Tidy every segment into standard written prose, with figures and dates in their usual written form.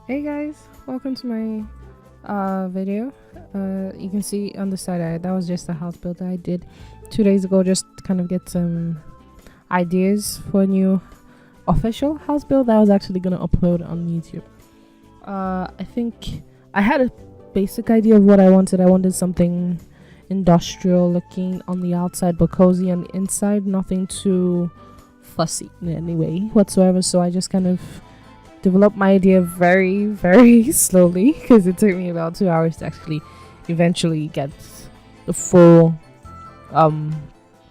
Hey guys, welcome to my video. You can see on the side that was just a house build that I did 2 days ago, just to kind of get some ideas for a new official house build that I was actually gonna upload on YouTube. I think I had a basic idea of what I wanted. I wanted something industrial looking on the outside but cozy on the inside, nothing too fussy in any way whatsoever. So I just kind of developed my idea very slowly because it took me about 2 hours to actually eventually get the full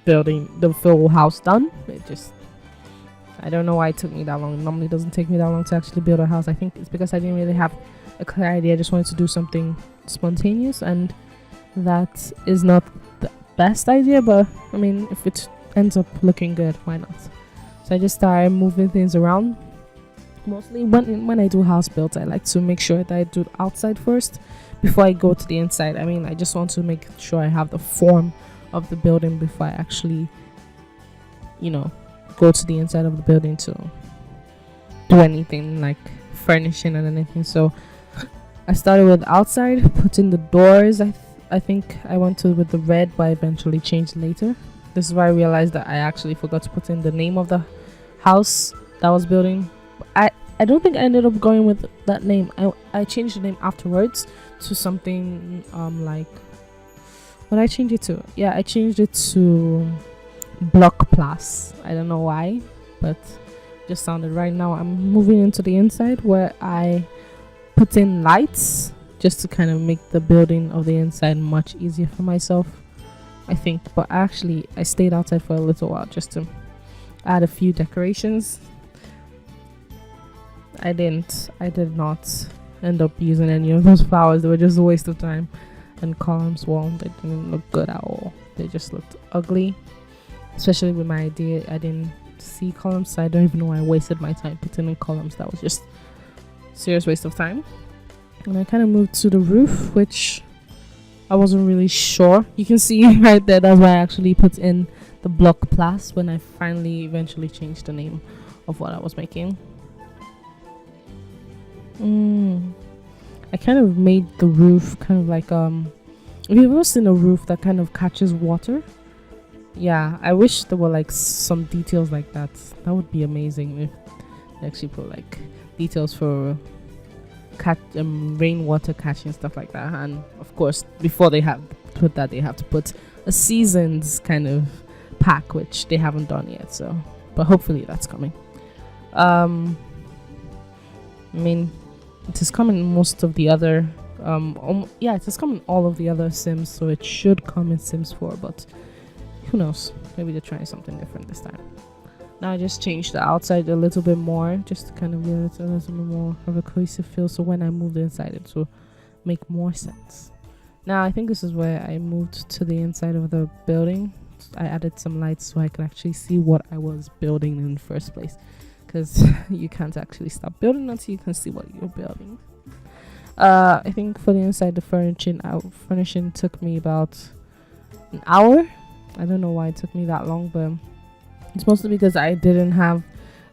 building, the full house done. I don't know why it took me that long. It normally doesn't take me that long to actually build a house. I think it's because I didn't really have a clear idea. I just wanted to do something spontaneous, and that is not the best idea, but I mean, if it ends up looking good, why not? So I just started moving things around. Mostly when I do house builds, I like to make sure that I do outside first before I go to the inside. I mean, I just want to make sure I have the form of the building before I actually, go to the inside of the building to do anything like furnishing and anything. So I started with outside, put in the doors. I think I went to with the red, but I eventually changed later. This is why I realized that I actually forgot to put in the name of the house that I was building. I don't think I ended up going with that name. I changed the name afterwards to something like, what I changed it to? Yeah, I changed it to Plas. I don't know why, but just sounded right. Now I'm moving into the inside where I put in lights just to kind of make the building of the inside much easier for myself, I think. But actually I stayed outside for a little while just to add a few decorations. I did not end up using any of those flowers. They were just a waste of time. And columns, well, they didn't look good at all. They just looked ugly. Especially with my idea, I didn't see columns, so I don't even know why I wasted my time putting in columns. That was just serious waste of time. And I kind of moved to the roof, which I wasn't really sure. You can see right there, that's why I actually put in the block Plas when I finally eventually changed the name of what I was making. I kind of made the roof kind of like have you ever seen a roof that kind of catches water? Yeah, I wish there were like some details like that. That would be amazing if they actually put like details for rainwater catching, stuff like that. And of course, before they have put that, they have to put a seasons kind of pack, which they haven't done yet. So, but hopefully that's coming. I mean, it is coming in most of the other it is coming in all of the other Sims, so it should come in Sims 4, but who knows, maybe they're trying something different this time. Now I just changed the outside a little bit more, just to kind of give it a little bit more of a cohesive feel, so when I moved inside it will make more sense. Now I think this is where I moved to the inside of the building. I added some lights so I could actually see what I was building in the first place, because you can't actually stop building until you can see what you're building. I think for the inside, the furnishing took me about an hour. I don't know why it took me that long, but it's mostly because I didn't have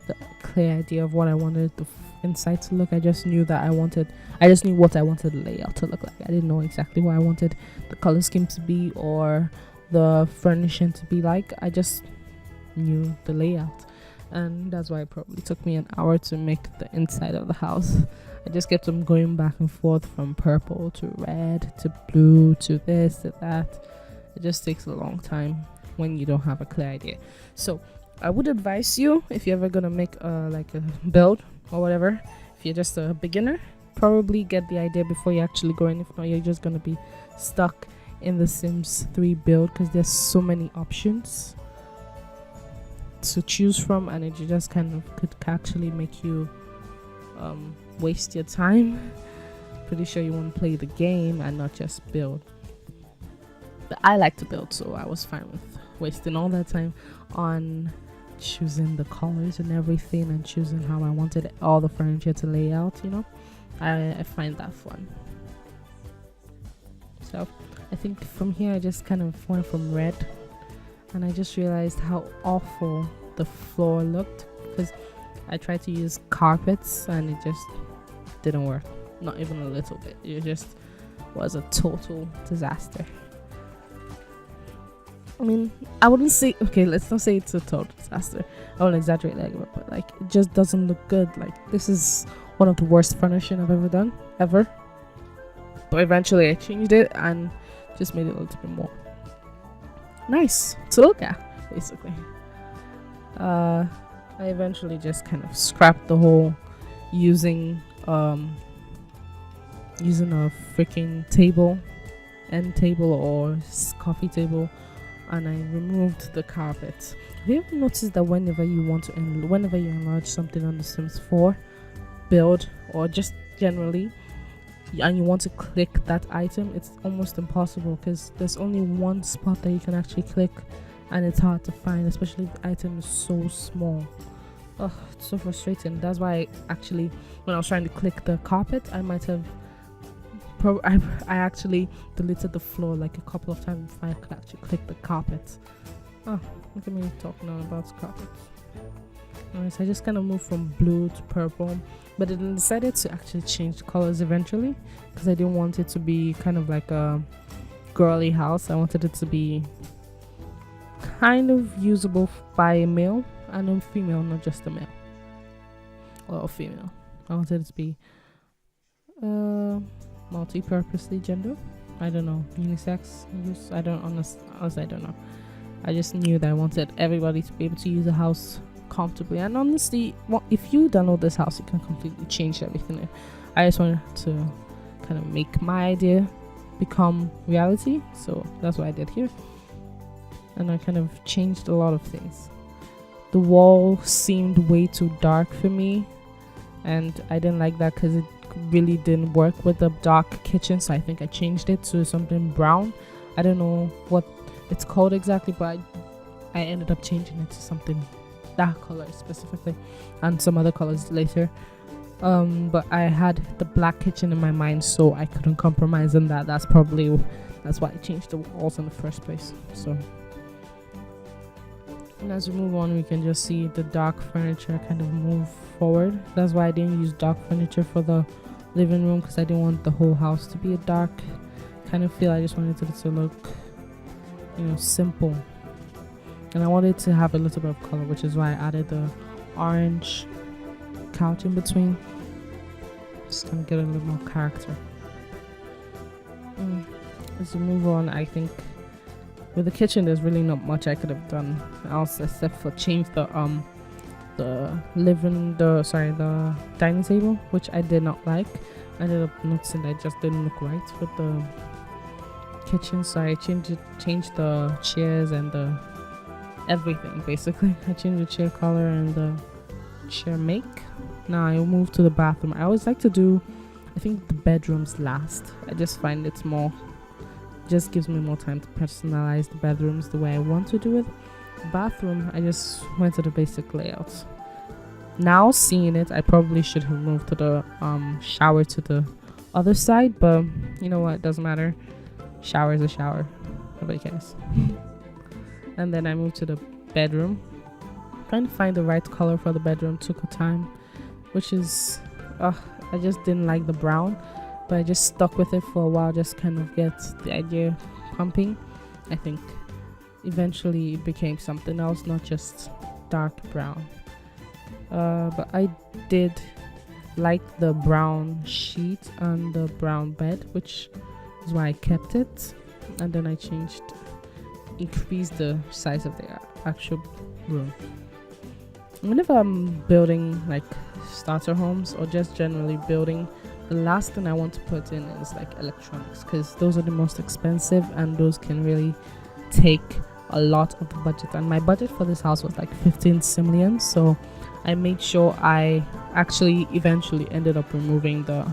the clear idea of what I wanted the inside to look. I just knew what I wanted the layout to look like. I didn't know exactly what I wanted the color scheme to be or the furnishing to be like. I just knew the layout. And that's why it probably took me an hour to make the inside of the house. I just kept on going back and forth from purple to red to blue to this to that. It just takes a long time when you don't have a clear idea. So I would advise you, if you're ever gonna make like a build or whatever, if you're just a beginner, probably get the idea before you actually go in. If not, you're just gonna be stuck in the Sims 3 build because there's so many options to choose from, and it just kind of could actually make you waste your time. Pretty sure you want to play the game and not just build. But I like to build, so I was fine with wasting all that time on choosing the colors and everything and choosing how I wanted all the furniture to lay out. I find that fun. So I think from here I just kind of went from red, and I just realized how awful the floor looked because I tried to use carpets and it just didn't work, not even a little bit. It just was a total disaster. I mean, I wouldn't say, okay, let's not say it's a total disaster. I won't exaggerate like that, but like it just doesn't look good. Like this is one of the worst furnishing I've ever done, ever. But eventually I changed it and just made it a little bit more nice to look at, basically. I eventually just kind of scrapped the whole using a freaking end table or coffee table, and I removed the carpet. Have you ever noticed that whenever you enlarge something on The Sims 4 build, or just generally, and you want to click that item, it's almost impossible because there's only one spot that you can actually click, and it's hard to find, especially if the item is so small. Oh, it's so frustrating. That's why I actually, when I was trying to click the carpet, I might have I actually deleted the floor like a couple of times before I could actually click the carpet. Oh, look at me talking now about carpets. Alright, so I just kind of moved from blue to purple, but I decided to actually change the colors eventually because I didn't want it to be kind of like a girly house. I wanted it to be kind of usable by a male and a female, not just a male or a female. I wanted it to be multi-purposely gender. I don't know, unisex use. I don't honestly I don't know. I just knew that I wanted everybody to be able to use the house comfortably, and honestly, if you download this house, you can completely change everything. I just wanted to kind of make my idea become reality, so that's what I did here. And I kind of changed a lot of things. The wall seemed way too dark for me, and I didn't like that because it really didn't work with the dark kitchen, so I think I changed it to something brown. I don't know what it's called exactly, but I ended up changing it to something that color specifically, and some other colors later. But I had the black kitchen in my mind, so I couldn't compromise on that. That's why I changed the walls in the first place. So, and as we move on, we can just see the dark furniture kind of move forward. That's why I didn't use dark furniture for the living room, because I didn't want the whole house to be a dark kind of feel. I just wanted it to look, simple. And I wanted to have a little bit of color, which is why I added the orange couch in between. Just gonna get a little more character. As we move on, I think with the kitchen, there's really not much I could have done else except for change the dining table, which I did not like. I ended up noticing that it just didn't look right with the kitchen, so I changed the chairs and the everything basically. I changed the chair color and the chair make. Now I moved to the bathroom. I always like to do, I think, the bedrooms last. I just find it's just gives me more time to personalize the bedrooms the way I want to do it. The bathroom, I just went to the basic layout. Now seeing it, I probably should have moved to the shower to the other side, but you know what, it doesn't matter. Shower is a shower, nobody cares. And then I moved to the bedroom. Trying to find the right color for the bedroom took a time, which is I just didn't like the brown, but I just stuck with it for a while, just kind of get the idea pumping. I think eventually it became something else, not just dark brown. But I did like the brown sheet and the brown bed, which is why I kept it. And then I increased the size of the actual room. Whenever I'm building like starter homes or just generally building, the last thing I want to put in is like electronics, because those are the most expensive and those can really take a lot of the budget. And my budget for this house was like 15 simoleons, so I made sure I actually eventually ended up removing the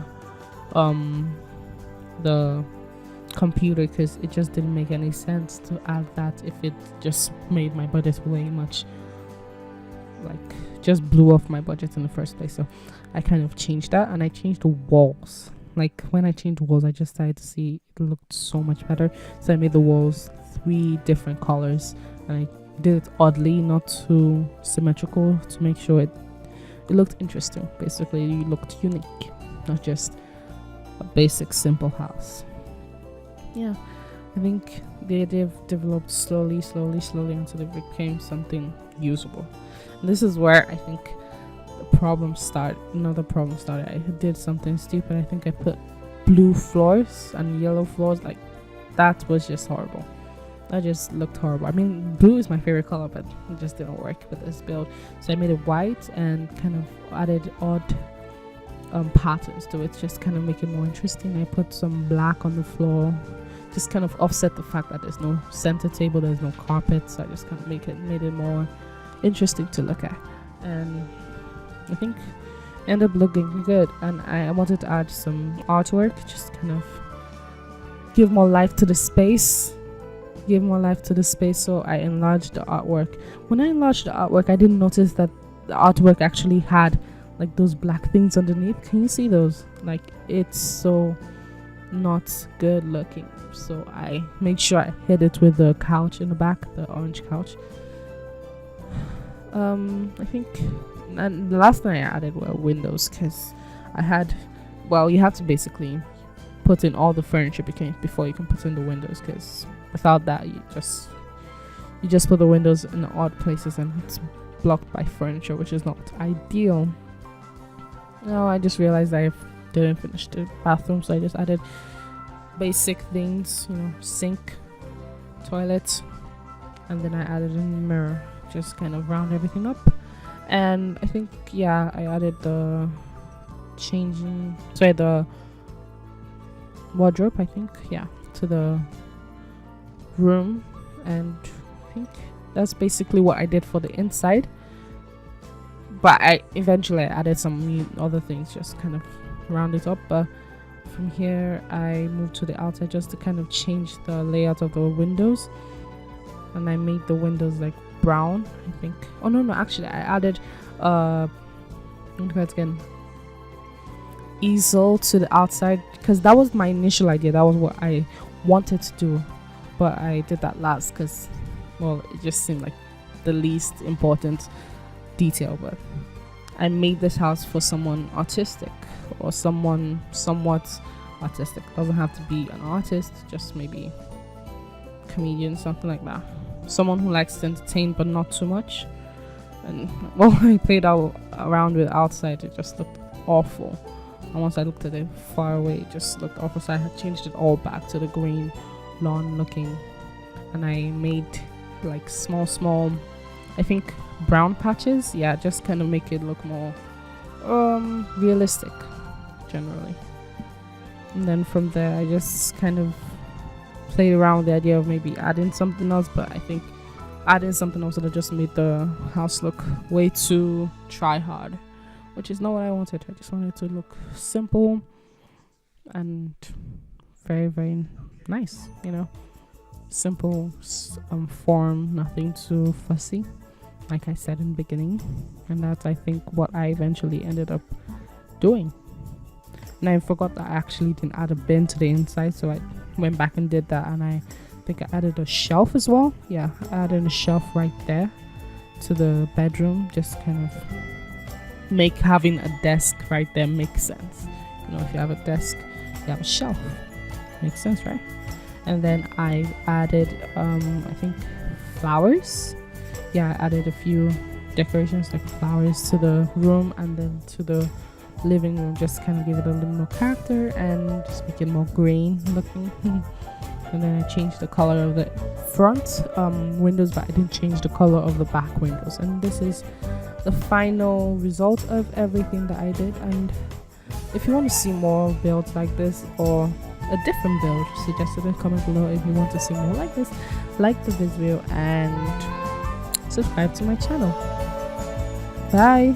computer, because it just didn't make any sense to add that if it just made my budget way much, like just blew off my budget in the first place. So I kind of changed that, and I changed the walls. Like when I changed the walls, I just started to see it looked so much better, so I made the walls 3 different colors, and I did it oddly, not too symmetrical, to make sure it looked interesting. Basically, it looked unique. not just a basic simple house. Yeah, I think they've developed slowly until it became something usable. And this is where I think another problem started. I did something stupid. I think I put blue floors and yellow floors. Like, that was just horrible. That just looked horrible. I mean, blue is my favorite color, but it just didn't work with this build. So I made it white and kind of added odd patterns to it, just kind of make it more interesting. I put some black on the floor, just kind of offset the fact that there's no center table, there's no carpet. So I just kind of made it more interesting to look at, and I think it ended up looking good. And I wanted to add some artwork, just kind of give more life to the space. So I enlarged the artwork. When I enlarged the artwork, I didn't notice that the artwork actually had like those black things underneath. Can you see those? Like, it's so not good looking. So I made sure I hid it with the couch in the back, the orange couch. I think, and the last thing I added were windows, because you have to basically put in all the furniture before you can put in the windows, because without that you just put the windows in odd places and it's blocked by furniture, which is not ideal. Now I just realized I didn't finish the bathroom, so I just added basic things, sink, toilet, and then I added a mirror, just kind of round everything up. And I think I added the wardrobe, I think, to the room. And I think that's basically what I did for the inside, but I eventually added some other things, just kind of round it up. But from here I moved to the outside just to kind of change the layout of the windows, and I made the windows like brown, I think. Oh no, actually I added easel to the outside, because that was my initial idea. That was what I wanted to do, but I did that last because, well, it just seemed like the least important detail. But I made this house for someone autistic, or someone somewhat artistic. Doesn't have to be an artist, just maybe comedian, something like that. Someone who likes to entertain but not too much. And well, I played around with outside, it just looked awful. And once I looked at it far away, it just looked awful. So I had changed it all back to the green lawn looking, and I made like small, I think, brown patches. Yeah, just kind of make it look more realistic generally. And then from there I just kind of played around with the idea of maybe adding something else, but I think adding something else would have just made the house look way too try hard, which is not what I wanted. I just wanted it to look simple and very, very nice, simple form, nothing too fussy, like I said in the beginning. And that's, I think, what I eventually ended up doing. And I forgot that I actually didn't add a bin to the inside, so I went back and did that. And I think I added a shelf as well. I added a shelf right there to the bedroom, just kind of make having a desk right there makes sense. If you have a desk, you have a shelf. Makes sense, right? And then I added I think flowers. I added a few decorations like flowers to the room and then to the living room, just kind of give it a little more character and just make it more green looking. And then I changed the color of the front windows, but I didn't change the color of the back windows. And this is the final result of everything that I did. And if you want to see more builds like this, or a different build, suggest it in the comment below. If you want to see more like this, like the video and subscribe to my channel. Bye.